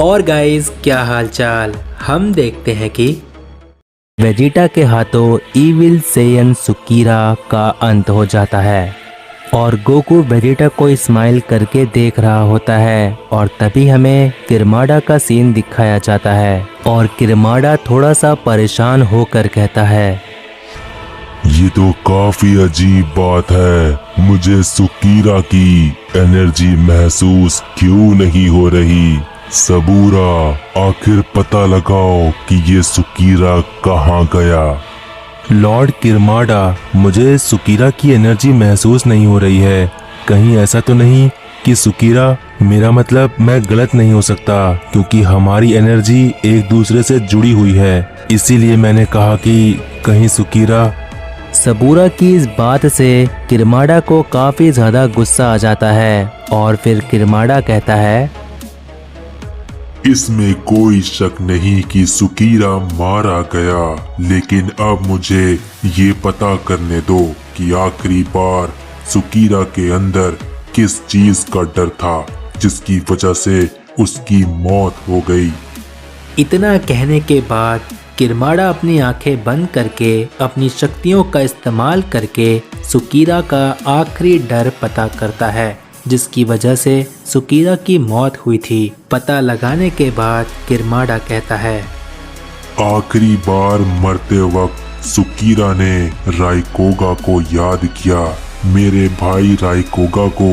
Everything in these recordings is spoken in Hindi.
और गाइस, क्या हालचाल। हम देखते हैं कि वेजिटा के हाथों इविल सेयन सुकीरा का अंत हो जाता है और गोकू वेजिटा को स्माइल करके देख रहा होता है और तभी हमें किरमाडा का सीन दिखाया जाता है और किरमाडा थोड़ा सा परेशान होकर कहता है, ये तो काफी अजीब बात है। मुझे सुकीरा की एनर्जी महसूस क्यों नहीं हो रही। सबूरा, आखिर पता लगाओ कि ये सुकीरा कहाँ गया। लॉर्ड किरमाडा, मुझे सुकीरा की एनर्जी महसूस नहीं हो रही है। कहीं ऐसा तो नहीं कि सुकीरा, मेरा मतलब मैं गलत नहीं हो सकता क्योंकि हमारी एनर्जी एक दूसरे से जुड़ी हुई है, इसीलिए मैंने कहा कि कहीं सुकीरा। सबूरा की इस बात से किरमाडा को काफी ज्यादा गुस्सा आ जाता है और फिर किरमाडा कहता है, इसमें कोई शक नहीं कि सुकीरा मारा गया, लेकिन अब मुझे ये पता करने दो कि आखिरी बार सुकीरा के अंदर किस चीज का डर था जिसकी वजह से उसकी मौत हो गई। इतना कहने के बाद किरमाडा अपनी आंखें बंद करके अपनी शक्तियों का इस्तेमाल करके सुकीरा का आखिरी डर पता करता है जिसकी वजह से सुकीरा की मौत हुई थी। पता लगाने के बाद किरमाडा कहता है, आखिरी बार मरते वक्त सुकीरा ने राइकोगा को याद किया। मेरे भाई राइकोगा को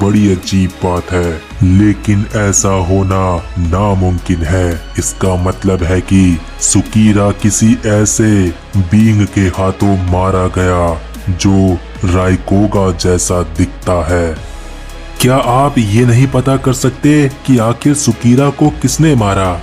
बड़ी अजीब बात है, लेकिन ऐसा होना नामुमकिन है। इसका मतलब है कि सुकीरा किसी ऐसे बींग के हाथों मारा गया जो राइकोगा जैसा दिखता है। क्या आप ये नहीं पता कर सकते कि आखिर सुकीरा को किसने मारा?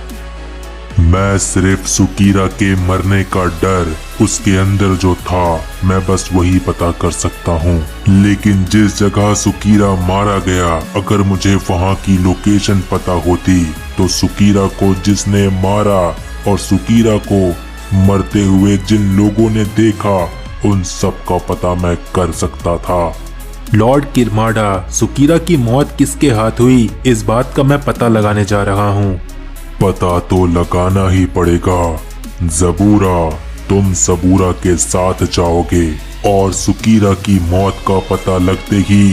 मैं सिर्फ सुकीरा के मरने का डर उसके अंदर जो था, मैं बस वही पता कर सकता हूँ। लेकिन जिस जगह सुकीरा मारा गया, अगर मुझे वहाँ की लोकेशन पता होती तो सुकीरा को जिसने मारा और सुकीरा को मरते हुए जिन लोगों ने देखा, उन सब का पता मैं कर सकता था। लॉर्ड किरमाडा, सुकीरा की मौत किसके हाथ हुई, इस बात का मैं पता लगाने जा रहा हूँ। पता तो लगाना ही पड़ेगा। जबूरा, तुम सबूरा के साथ जाओगे और सुकीरा की मौत का पता लगते ही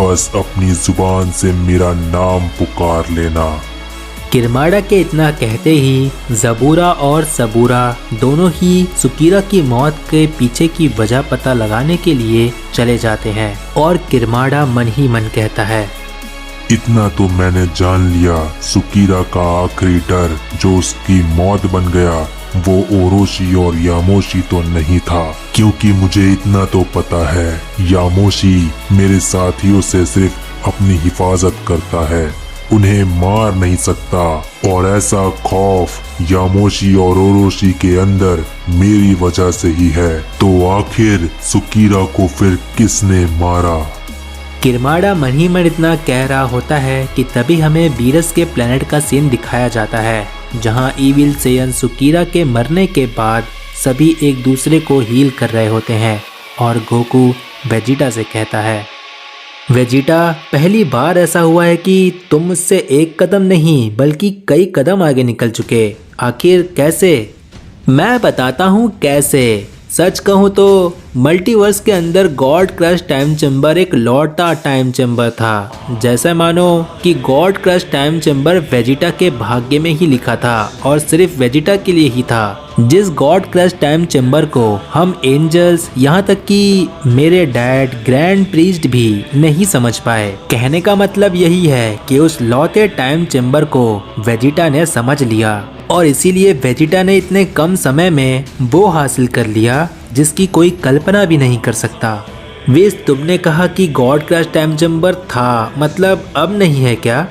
बस अपनी जुबान से मेरा नाम पुकार लेना। किरमाडा के इतना कहते ही जबूरा और सबूरा दोनों ही सुकीरा की मौत के पीछे की वजह पता लगाने के लिए चले जाते हैं और किरमाडा मन ही मन कहता है, इतना तो मैंने जान लिया, सुकीरा का आखिरी डर जो उसकी मौत बन गया वो ओरोशी और यामोशी तो नहीं था, क्योंकि मुझे इतना तो पता है यामोशी मेरे साथियों से सिर्फ अपनी हिफाजत करता है, उन्हें मार नहीं सकता। और ऐसा खौफ यामोशी और ओरोशी के अंदर मेरी वजह से ही है। तो आखिर सुकीरा को फिर किसने मारा? किरमाडा मन ही मन इतना कह रहा होता है कि तभी हमें बीरस के प्लेनेट का सीन दिखाया जाता है जहां इविल सेयन सुकीरा के मरने के बाद सभी एक दूसरे को हील कर रहे होते हैं और गोकू वेजिटा से कहता है, वेजिटा, पहली बार ऐसा हुआ है कि तुम मुझसे एक कदम नहीं बल्कि कई कदम आगे निकल चुके। आखिर कैसे? मैं बताता हूँ कैसे। सच कहूँ तो मल्टीवर्स के अंदर गॉड क्रश टाइम चेम्बर एक लौटा टाइम चेम्बर था। जैसे मानो कि God crush time chamber Vegeta के भाग्य में ही लिखा था और सिर्फ वेजिटा के लिए ही था। जिस गॉड क्रश टाइम चेम्बर को हम एंजल्स, यहाँ तक कि मेरे डैड ग्रैंड प्रीस्ट भी नहीं समझ पाए। कहने का मतलब यही है कि उस लौटे टाइम चेम्बर को वेजिटा ने समझ लिया और इसीलिए वेजिटा ने इतने कम समय में वो हासिल कर लिया जिसकी कोई कल्पना भी नहीं कर सकता। वेस, तुमने कहा कि गॉड क्रश टाइम चेम्बर था, मतलब अब नहीं है क्या?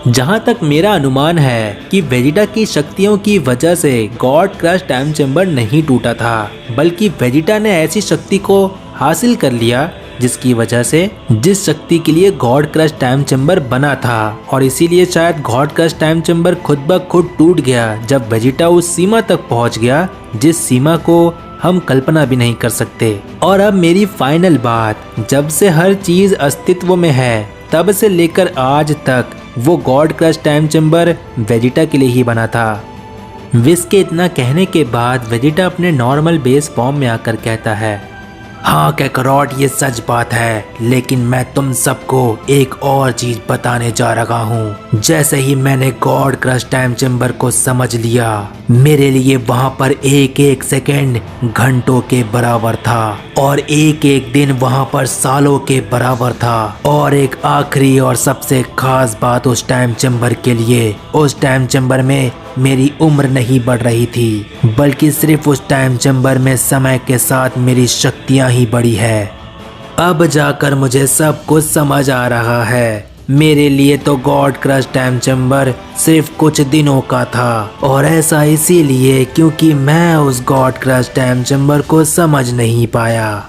जहाँ तक मेरा अनुमान है कि वेजिटा की शक्तियों की वजह से गॉड क्रश टाइम चेम्बर नहीं टूटा था, बल्कि वेजिटा ने ऐसी शक्ति को हासिल कर लिया जिसकी वजह से जिस शक्ति के लिए गॉड क्रश टाइम चेम्बर बना था, और इसीलिए शायद गॉड क्रश टाइम चेम्बर खुद ब खुद टूट गया जब वेजिटा उस सीमा तक पहुंच गया जिस सीमा को हम कल्पना भी नहीं कर सकते। और अब मेरी फाइनल बात, जब से हर चीज अस्तित्व में है तब से लेकर आज तक वो God crush time chamber Vegeta के लिए ही बना था। विस के इतना कहने के बाद वेजिटा अपने नॉर्मल बेस फॉर्म में आकर कहता है, हाँ कैकरॉट, ये सच बात है, लेकिन मैं तुम सबको एक और चीज बताने जा रहा हूँ। जैसे ही मैंने गॉड क्रश टाइम चेम्बर को समझ लिया, मेरे लिए वहाँ पर एक एक सेकेंड घंटों के बराबर था और एक एक दिन वहाँ पर सालों के बराबर था। और एक आखिरी और सबसे खास बात उस टाइम चेम्बर के लिए, उस टाइम चेम्बर में मेरी उम्र नहीं बढ़ रही थी, बल्कि सिर्फ उस टाइम चेम्बर में समय के साथ मेरी शक्तियां ही बढ़ी है। अब जाकर मुझे सब कुछ समझ आ रहा है। मेरे लिए तो गॉड क्रश टाइम चेम्बर सिर्फ कुछ दिनों का था, और ऐसा इसीलिए क्योंकि मैं उस गॉड क्रश टाइम चेम्बर को समझ नहीं पाया।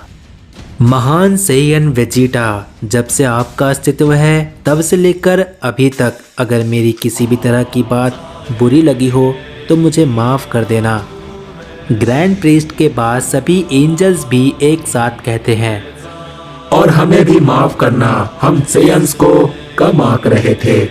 महान सेयन वेजिटा, जब से आपका अस्तित्व है तब से लेकर अभी तक अगर मेरी किसी भी तरह की बात बुरी लगी हो तो मुझे माफ़ कर देना। ग्रैंड प्रीस्ट के बाद सभी एंजल्स भी एक साथ कहते हैं, और हमें भी माफ करना, हम सेयंस को कम आंक रहे थे।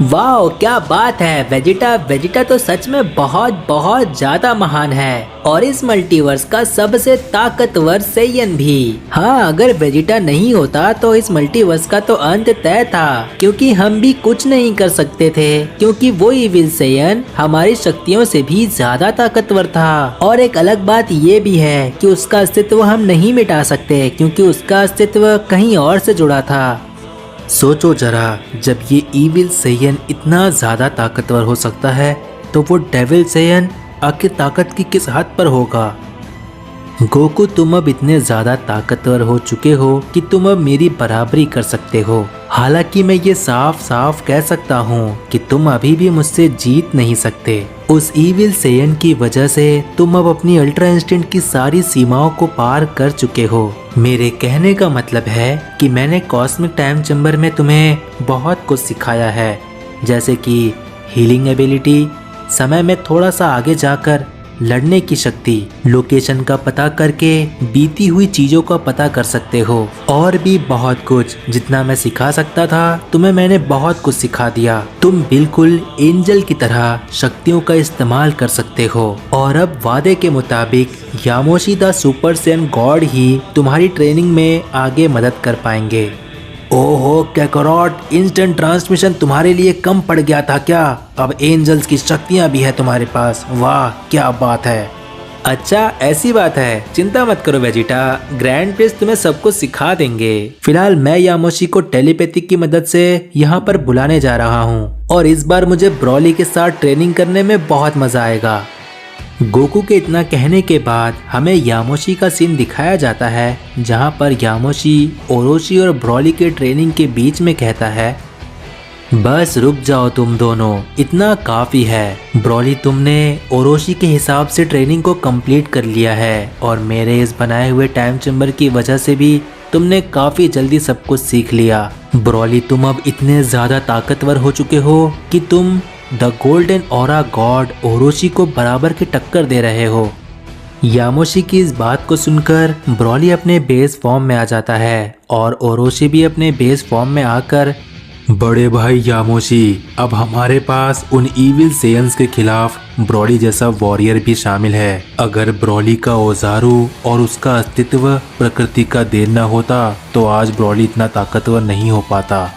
वाह क्या बात है वेजिटा तो सच में बहुत बहुत ज्यादा महान है, और इस मल्टीवर्स का सबसे ताकतवर सेयन भी। हाँ, अगर वेजिटा नहीं होता तो इस मल्टीवर्स का तो अंत तय था, क्योंकि हम भी कुछ नहीं कर सकते थे, क्योंकि वो इविल सेयन हमारी शक्तियों से भी ज्यादा ताकतवर था। और एक अलग बात ये भी है कि उसका अस्तित्व हम नहीं मिटा सकते, क्योंकि उसका अस्तित्व कहीं और से जुड़ा था। सोचो जरा, जब ये इविल सेयन इतना ज्यादा ताकतवर हो सकता है तो वो डेविल सेयन आखिर ताकत की किस हद पर होगा। गोकू, तुम अब इतने ज्यादा ताकतवर हो चुके हो कि तुम अब मेरी बराबरी कर सकते हो। हालांकि मैं ये साफ साफ कह सकता हूँ कि तुम अभी भी मुझसे जीत नहीं सकते। उस इविल सेयन की वजह से तुम अब अपनी अल्ट्रा इंस्टेंट की सारी सीमाओं को पार कर चुके हो। मेरे कहने का मतलब है कि मैंने कॉस्मिक टाइम चेम्बर में तुम्हें बहुत कुछ सिखाया है, जैसे कि हीलिंग एबिलिटी, समय में थोड़ा सा आगे जाकर लड़ने की शक्ति, लोकेशन का पता करके बीती हुई चीजों का पता कर सकते हो, और भी बहुत कुछ। जितना मैं सिखा सकता था तुम्हें मैंने बहुत कुछ सिखा दिया। तुम बिल्कुल एंजल की तरह शक्तियों का इस्तेमाल कर सकते हो, और अब वादे के मुताबिक यामोशी द सुपर सैयन गॉड ही तुम्हारी ट्रेनिंग में आगे मदद कर पाएंगे। ओहो कैकरॉट, इंस्टेंट ट्रांसमिशन तुम्हारे लिए कम पड़ गया था क्या? अब एंजल्स की शक्तियां भी है तुम्हारे पास। वाह क्या बात है। अच्छा ऐसी बात है, चिंता मत करो वेजिटा, ग्रैंड प्रिंस तुम्हें सब कुछ सिखा देंगे। फिलहाल मैं यामोशी को टेलीपैथी की मदद से यहाँ पर बुलाने जा रहा हूँ, और इस बार मुझे ब्रॉली के साथ ट्रेनिंग करने में बहुत मजा आएगा। गोकू के इतना कहने के बाद हमें यामोशी का सीन दिखाया जाता है, जहां पर यामोशी ओरोशी और ब्रॉली के ट्रेनिंग के बीच में कहता है, बस रुक जाओ तुम दोनों, इतना काफी है। ब्रॉली, तुमने ओरोशी के हिसाब से ट्रेनिंग को कंप्लीट कर लिया है, और मेरे इस बनाए हुए टाइम चेम्बर की वजह से भी तुमने काफी जल्दी सब कुछ सीख लिया। ब्रॉली, तुम अब इतने ज्यादा ताकतवर हो चुके हो कि तुम द गोल्डन ऑरा गॉड ओरोशी को बराबर की टक्कर दे रहे हो। यामोशी की इस बात को सुनकर ब्रॉली अपने बेस फॉर्म में आ जाता है, और ओरोशी भी अपने बेस फॉर्म में आकर, बड़े भाई यामोशी, अब हमारे पास उन इविल सेयंस के खिलाफ ब्रॉली जैसा वॉरियर भी शामिल है। अगर ब्रॉली का ओजारू और उसका अस्तित्व प्रकृति का देन न होता तो आज ब्रॉली इतना ताकतवर नहीं हो पाता।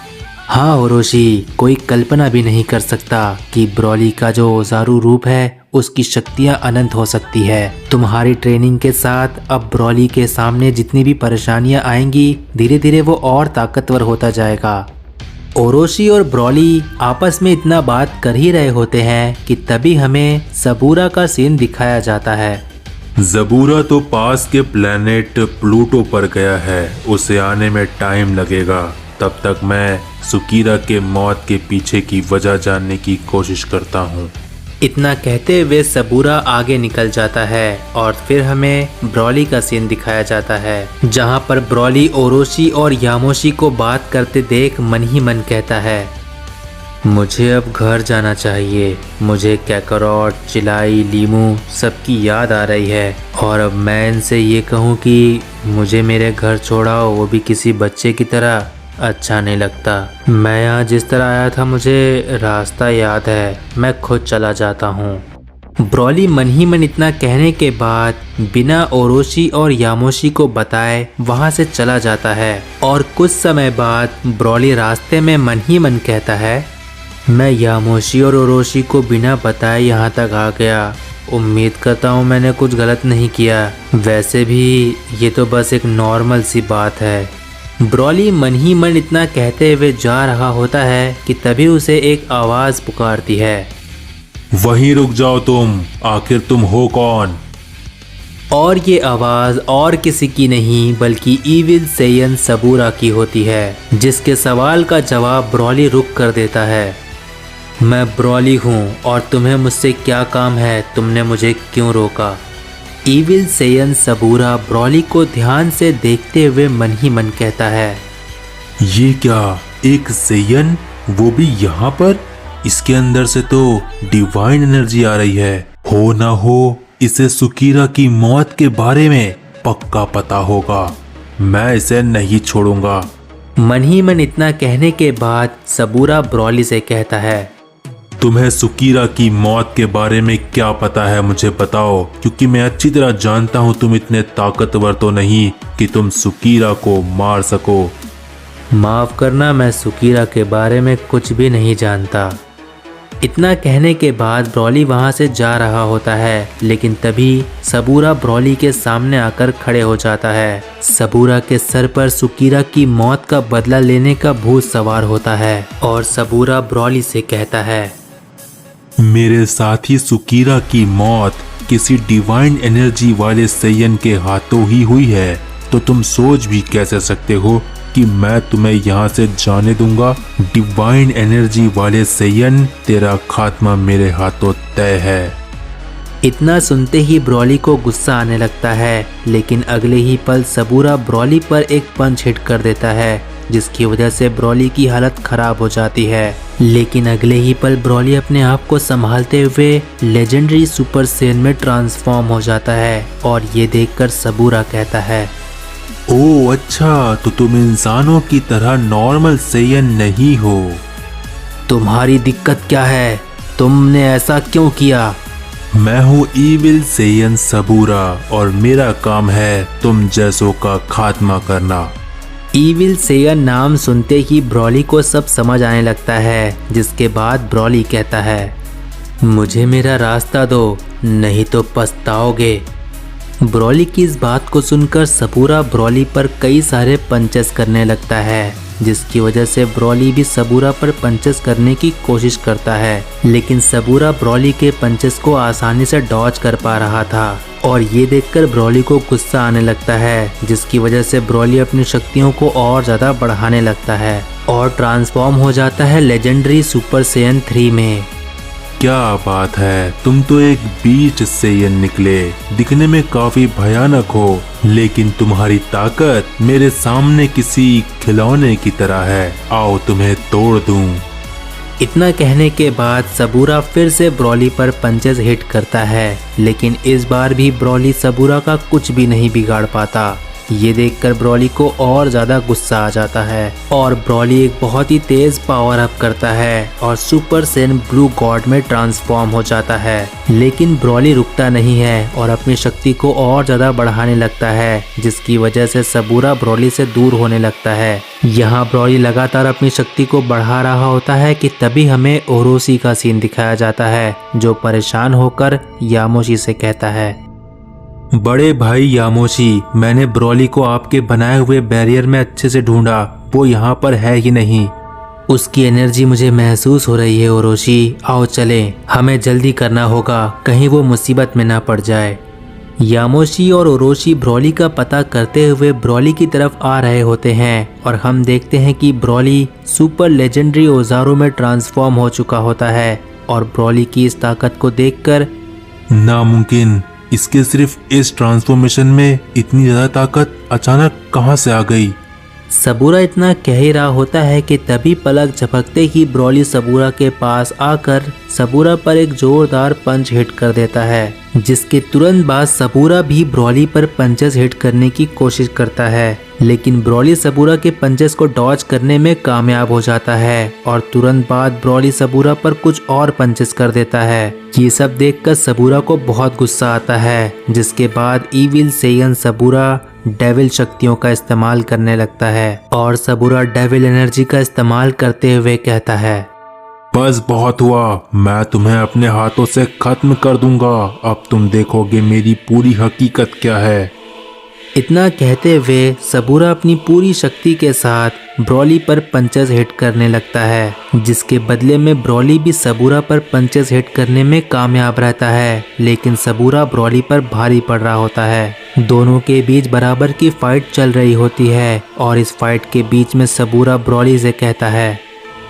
हाँ ओरोशी, कोई कल्पना भी नहीं कर सकता कि ब्रॉली का जो ओजारू रूप है उसकी शक्तियाँ अनंत हो सकती है। तुम्हारी ट्रेनिंग के साथ अब ब्रॉली के सामने जितनी भी परेशानियाँ आएंगी, धीरे धीरे वो और ताकतवर होता जाएगा। ओरोशी और ब्रॉली आपस में इतना बात कर ही रहे होते हैं कि तभी हमें सबूरा का सीन दिखाया जाता है। जबूरा तो पास के प्लेनेट प्लूटो पर गया है, उसे आने में टाइम लगेगा। तब तक मैं सुकीरा के मौत के पीछे की वजह जानने की कोशिश करता हूँ। इतना कहते हुए सबूरा आगे निकल जाता है, और फिर हमें ब्रॉली का सीन दिखाया जाता है, जहाँ पर ब्रॉली ओरोशी और यामोशी को बात करते देख मन ही मन कहता है, मुझे अब घर जाना चाहिए। मुझे कैकरॉट, चिलाई, लीमू सबकी याद आ रही है, और अब मैं इनसे ये कहूँ कि मुझे मेरे घर छोड़ाओ, वो भी किसी बच्चे की तरह, अच्छा नहीं लगता। मैं यहाँ जिस तरह आया था मुझे रास्ता याद है, मैं खुद चला जाता हूँ। ब्रॉली मन ही मन इतना कहने के बाद बिना ओरोशी और यामोशी को बताए वहाँ से चला जाता है। और कुछ समय बाद ब्रॉली रास्ते में मन ही मन कहता है, मैं यामोशी और ओरोशी को बिना बताए यहाँ तक आ गया। उम्मीद करता हूँ मैंने कुछ गलत नहीं किया। वैसे भी ये तो बस एक नॉर्मल सी बात है। ब्रॉली मन ही मन इतना कहते हुए जा रहा होता है कि तभी उसे एक आवाज़ पुकारती है, वहीं रुक जाओ तुम, आखिर तुम हो कौन? और ये आवाज़ और किसी की नहीं बल्कि ईविल सेयन सबूरा की होती है, जिसके सवाल का जवाब ब्रॉली रुक कर देता है। मैं ब्रॉली हूँ और तुम्हें मुझसे क्या काम है? तुमने मुझे क्यों रोका? ईविल सेयन सबूरा ब्रॉली को ध्यान से देखते हुए मन ही मन कहता है, ये क्या, एक सेयन, वो भी यहाँ पर? इसके अंदर से तो डिवाइन एनर्जी आ रही है। हो ना हो इसे सुकीरा की मौत के बारे में पक्का पता होगा। मैं इसे नहीं छोड़ूंगा। मन ही मन इतना कहने के बाद सबूरा ब्रॉली से कहता है, तुम्हें सुकीरा की मौत के बारे में क्या पता है मुझे बताओ, क्योंकि मैं अच्छी तरह जानता हूँ तुम इतने ताकतवर तो नहीं कि तुम सुकीरा को मार सको। माफ़ करना, मैं सुकीरा के बारे में कुछ भी नहीं जानता। इतना कहने के बाद ब्रॉली वहाँ से जा रहा होता है, लेकिन तभी सबूरा ब्रॉली के सामने आकर खड़े हो जाता है। सबूरा के सर पर सुकीरा की मौत का बदला लेने का भूत सवार होता है और सबूरा ब्रॉली से कहता है, मेरे साथी सुकीरा की मौत किसी डिवाइन एनर्जी वाले सेयन के हाथों ही हुई है, तो तुम सोच भी कैसे सकते हो कि मैं तुम्हें यहाँ से जाने दूंगा? डिवाइन एनर्जी वाले सेयन, तेरा खात्मा मेरे हाथों तय है। इतना सुनते ही ब्रॉली को गुस्सा आने लगता है, लेकिन अगले ही पल सबूरा ब्रॉली पर एक पंच हिट कर देता है, जिसकी वजह से ब्रॉली की हालत खराब हो जाती है। लेकिन अगले ही पल ब्रॉली अपने आप को संभालते हुए लेजेंडरी सुपर सेन में ट्रांसफॉर्म हो जाता है और ये देखकर सबूरा कहता है, ओह अच्छा, तो तुम इंसानों की तरह नॉर्मल सेयन नहीं हो। तुम्हारी दिक्कत क्या है? तुमने ऐसा क्यों किया? मैं हूँ ईविल सेयन सबूरा और मेरा काम है तुम जैसों का खात्मा करना। ईविल सेयन नाम सुनते ही ब्रॉली को सब समझ आने लगता है, जिसके बाद ब्रॉली कहता है, मुझे मेरा रास्ता दो, नहीं तो पछताओगे। ब्रॉली की इस बात को सुनकर सबूरा ब्रॉली पर कई सारे पंचेस करने लगता है, जिसकी वजह से ब्रॉली भी सबूरा पर पंचेस करने की कोशिश करता है, लेकिन सबूरा ब्रॉली के पंचेस को आसानी से डॉज कर पा रहा था और ये देखकर ब्रॉली को गुस्सा आने लगता है, जिसकी वजह से ब्रॉली अपनी शक्तियों को और ज़्यादा बढ़ाने लगता है और ट्रांसफॉर्म हो जाता है लेजेंडरी सुपर सेयन 3 में। क्या बात है, तुम तो एक बीस्ट सेयन निकले। दिखने में काफी भयानक हो, लेकिन तुम्हारी ताकत मेरे सामने किसी खिलौने की तरह है। आओ तुम्हें तोड़ दूं। इतना कहने के बाद सबूरा फिर से ब्रॉली पर पंचेस हिट करता है, लेकिन इस बार भी ब्रॉली सबूरा का कुछ भी नहीं बिगाड़ पाता। ये देखकर ब्रॉली को और ज़्यादा गुस्सा आ जाता है और ब्रॉली एक बहुत ही तेज़ पावर अप करता है और सुपर सेन ब्लू गॉड में ट्रांसफॉर्म हो जाता है। लेकिन ब्रॉली रुकता नहीं है और अपनी शक्ति को और ज़्यादा बढ़ाने लगता है, जिसकी वजह से सबूरा ब्रॉली से दूर होने लगता है। यहाँ ब्रॉली लगातार अपनी शक्ति को बढ़ा रहा होता है कि तभी हमें ओरोशी का सीन दिखाया जाता है, जो परेशान होकर यामोशी से कहता है, बड़े भाई यामोशी, मैंने ब्रॉली को आपके बनाए हुए बैरियर में अच्छे से ढूंढा, वो यहाँ पर है ही नहीं। उसकी एनर्जी मुझे महसूस हो रही है ओरोशी, आओ चलें, हमें जल्दी करना होगा, कहीं वो मुसीबत में ना पड़ जाए। यामोशी और ओरोशी ब्रॉली का पता करते हुए ब्रॉली की तरफ आ रहे होते हैं और हम देखते हैं कि ब्रॉली सुपर लेजेंडरी औजारों में ट्रांसफॉर्म हो चुका होता है और ब्रॉली की इस ताकत को देखकर नामुमकिन, इसके सिर्फ इस ट्रांसफॉर्मेशन में इतनी ज़्यादा ताकत अचानक कहाँ से आ गई? सबूरा इतना कह ही रहा होता है कि तभी पलक झपकते ही ब्रॉली सबूरा के पास आकर सबूरा पर एक जोरदार पंच हिट कर देता है, जिसके तुरंत बाद सबूरा भी ब्रॉली पर पंचेस हिट करने की कोशिश करता है, लेकिन ब्रॉली सबूरा के पंचेस को डॉज करने में कामयाब हो जाता है और तुरंत बाद ब्रॉली सबूरा पर कुछ और पंचेस कर देता है। ये सब देखकर सबूरा को बहुत गुस्सा आता है, जिसके बाद ईविल सेयन सबूरा डेविल शक्तियों का इस्तेमाल करने लगता है और सबूरा डेविल एनर्जी का इस्तेमाल करते हुए कहता है, बस बहुत हुआ, मैं तुम्हें अपने हाथों से खत्म कर दूंगा। अब तुम देखोगे मेरी पूरी हकीकत क्या है। इतना कहते हुए सबूरा अपनी पूरी शक्ति के साथ ब्रॉली पर पंचेस हिट करने लगता है, जिसके बदले में ब्रॉली भी सबूरा पर पंचेस हिट करने में कामयाब रहता है, लेकिन सबूरा ब्रॉली पर भारी पड़ रहा होता है। दोनों के बीच बराबर की फाइट चल रही होती है और इस फाइट के बीच में सबूरा ब्रॉली से कहता है,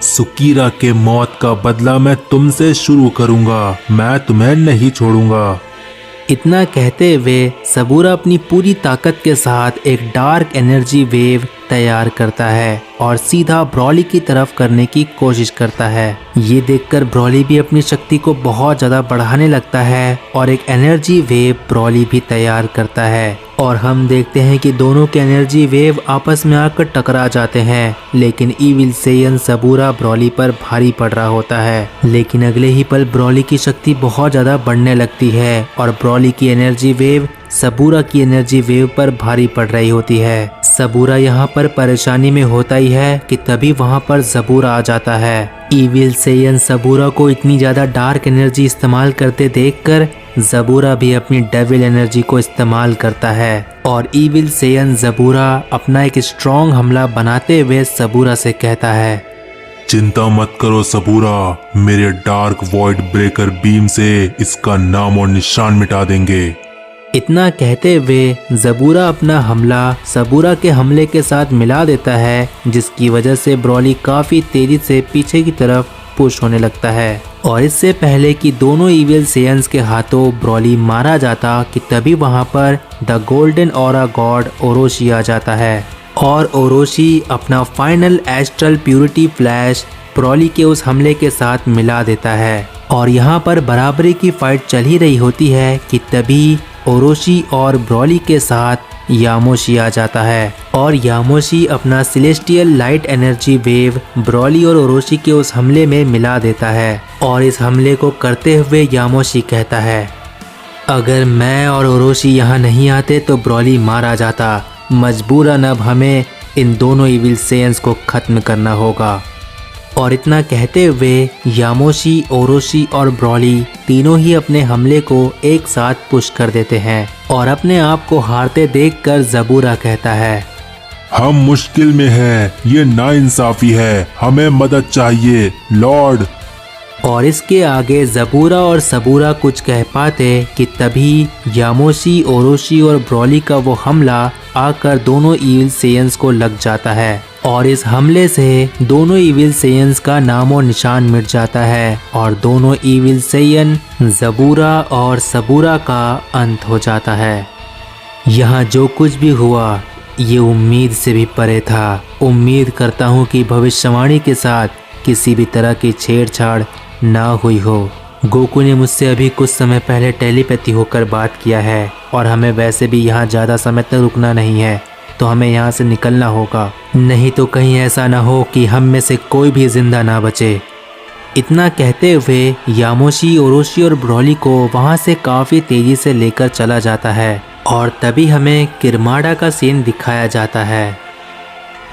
सुकीरा के मौत का बदला मैं तुमसे शुरू करूंगा, मैं तुम्हें नहीं छोड़ूंगा। इतना कहते हुए सबूरा अपनी पूरी ताकत के साथ एक डार्क एनर्जी वेव तैयार करता है और सीधा ब्रॉली की तरफ करने की कोशिश करता है। ये देखकर ब्रॉली भी अपनी शक्ति को बहुत ज़्यादा बढ़ाने लगता है और एक एनर्जी वेव ब्रॉली भी तैयार करता है और हम देखते हैं कि दोनों के एनर्जी वेव आपस में आकर टकरा जाते हैं, लेकिन ईविल सेयन सबूरा ब्रॉली पर भारी पड़ रहा होता है। लेकिन अगले ही पल ब्रॉली की शक्ति बहुत ज़्यादा बढ़ने लगती है और ब्रॉली की एनर्जी वेव सबूरा की एनर्जी वेव पर भारी पड़ रही होती है। सबूरा यहाँ पर परेशानी में होता ही है कि तभी वहाँ पर जबूरा आ जाता है। ईविल सेयन सबूरा को इतनी ज़्यादा डार्क एनर्जी इस्तेमाल करते देखकर जबूरा भी अपनी डेविल एनर्जी को इस्तेमाल करता है और ईविल सेयन जबूरा अपना एक स्ट्रॉन्ग हमला बनाते हुए सबूरा से कहता है, चिंता मत करो सबूरा, मेरे डार्क वॉइड ब्रेकर बीम से इसका नाम और निशान मिटा देंगे। इतना कहते हुए जबूरा अपना हमला सबूरा के हमले के साथ मिला देता है, जिसकी वजह से ब्रॉली काफ़ी तेजी से पीछे की तरफ पुश होने लगता है। और इससे पहले कि दोनों ईविल सेयंस के हाथों ब्रॉली मारा जाता कि तभी वहां पर द गोल्डन ऑरा गॉड ओरोशी आ जाता है और ओरोशी अपना final astral purity flash Broly के उस हमले के साथ मिला देता है। और यहाँ पर बराबरी की फाइट चल ही रही होती है कि तभी ओरोशी और ब्रॉली के साथ यामोशी आ जाता है और यामोशी अपना celestial light energy wave Broly और ओरोशी के उस हमले में मिला देता है और इस हमले को करते हुए यामोशी कहता है, अगर मैं और ओरोशी यहाँ नहीं आते तो ब्रॉली मारा जाता। मजबूरन अब हमें इन दोनों ईविल सेयंस को खत्म करना होगा। और इतना कहते हुए यामोशी, ओरोशी और ब्रॉली तीनों ही अपने हमले को एक साथ पुश कर देते हैं और अपने आप को हारते देखकर जबूरा कहता है, हम मुश्किल में हैं, ये नाइंसाफी है, हमें मदद चाहिए लॉर्ड। और इसके आगे जबूरा और सबूरा कुछ कह पाते कि तभी यामोशी, ओरोशी और ब्रॉली का वो हमला आकर दोनों ईविल सेयंस को लग जाता है और इस हमले से दोनों ईविल सेयंस का नाम और निशान मिट जाता है और दोनों ईविल सेयन जबूरा और सबूरा का अंत हो जाता है। यहाँ जो कुछ भी हुआ ये उम्मीद से भी परे था। उम्मीद करता हूँ कि भविष्यवाणी के साथ किसी भी तरह की छेड़छाड़ ना हुई हो। गोकू ने मुझसे अभी कुछ समय पहले टेलीपैथी होकर बात किया है और हमें वैसे भी यहाँ ज़्यादा समय तक रुकना नहीं है, तो हमें यहाँ से निकलना होगा, नहीं तो कहीं ऐसा ना हो कि हम में से कोई भी जिंदा ना बचे। इतना कहते हुए यामोशी, ओरोशी और ब्रॉली को वहाँ से काफ़ी तेज़ी से लेकर चला जाता है और तभी हमें किरमाडा का सीन दिखाया जाता है।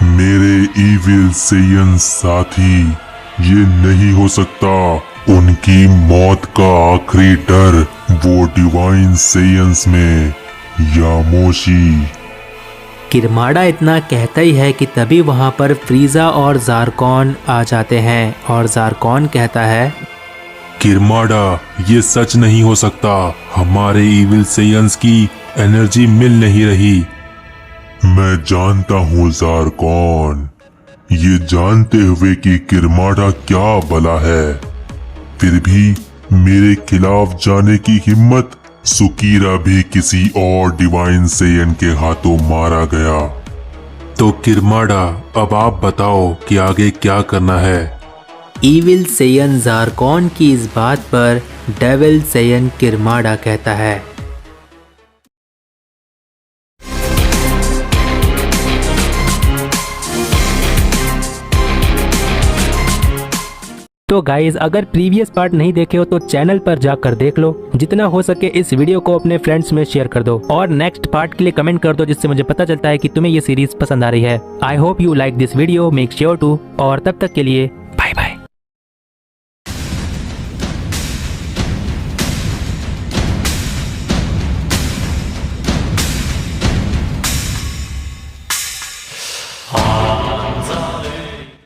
मेरे ईविल सेयन साथी, ये नहीं हो सकता। उनकी मौत का आखिरी डर वो डिवाइन सेयंस में यामोशी। किरमाडा इतना कहता ही है कि तभी वहाँ पर फ्रीजा और ज़ारकॉन आ जाते हैं और ज़ारकॉन कहता है, किरमाडा, ये सच नहीं हो सकता, हमारे ईविल सेयंस की एनर्जी मिल नहीं रही। मैं जानता हूँ ज़ारकॉन, ये जानते हुए कि किरमाडा क्या भला है, फिर भी मेरे खिलाफ जाने की हिम्मत। सुकीरा भी किसी और डिवाइन सेयन के हाथों मारा गया। तो किरमाडा, अब आप बताओ कि आगे क्या करना है। ईविल सेयन ज़ारकॉन की इस बात पर डेविल सेयन किरमाडा कहता है, तो गाइज अगर प्रीवियस पार्ट नहीं देखे हो तो चैनल पर जाकर देख लो। जितना हो सके इस वीडियो को अपने फ्रेंड्स में शेयर कर दो और नेक्स्ट पार्ट के लिए कमेंट कर दो, जिससे मुझे पता चलता है कि तुम्हें ये सीरीज पसंद आ रही है। I hope you like this video, make sure to. और तब तक के लिए